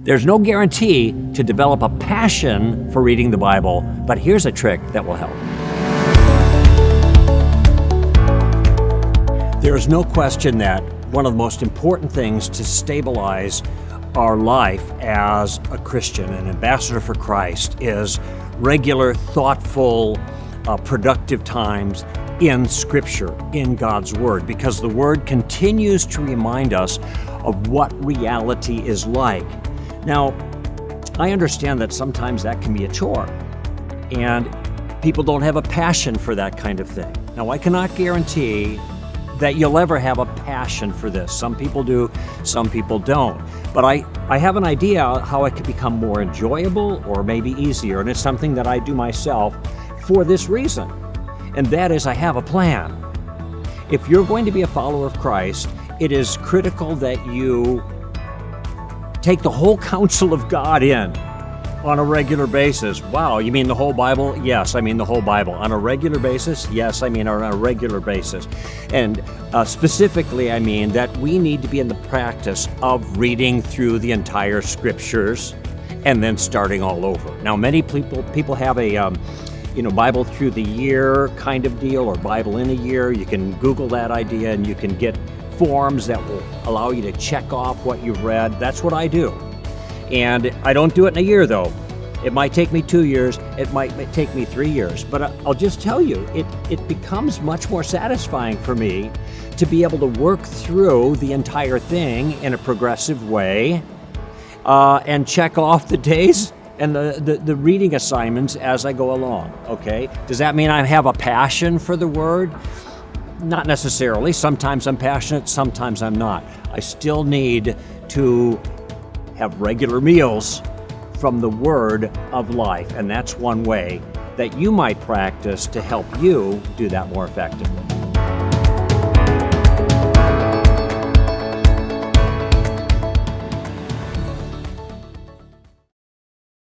There's no guarantee to develop a passion for reading the Bible, but here's a trick that will help. There is no question that one of the most important things to stabilize our life as a Christian, an ambassador for Christ, is regular, thoughtful, productive times in Scripture, in God's Word, because the Word continues to remind us of what reality is like. Now, I understand that sometimes that can be a chore, and people don't have a passion for that kind of thing. Now, I cannot guarantee that you'll ever have a passion for this. Some people do, some people don't. But I have an idea how it could become more enjoyable or maybe easier, and it's something that I do myself for this reason, and that is I have a plan. If you're going to be a follower of Christ, it is critical that you take the whole counsel of God in on a regular basis. Wow, you mean the whole Bible? Yes, I mean the whole Bible. On a regular basis? Yes, I mean on a regular basis. And specifically, I mean that we need to be in the practice of reading through the entire Scriptures and then starting all over. Now, many people have a Bible through the year kind of deal, or Bible in a year. You can Google that idea and you can get forms that will allow you to check off what you've read. That's what I do. And I don't do it in a year, though. It might take me 2 years, it might take me 3 years, but I'll just tell you, it becomes much more satisfying for me to be able to work through the entire thing in a progressive way and check off the days and the reading assignments as I go along, okay? Does that mean I have a passion for the Word? Not necessarily. Sometimes I'm passionate, sometimes I'm not. I still need to have regular meals from the Word of life, and that's one way that you might practice to help you do that more effectively.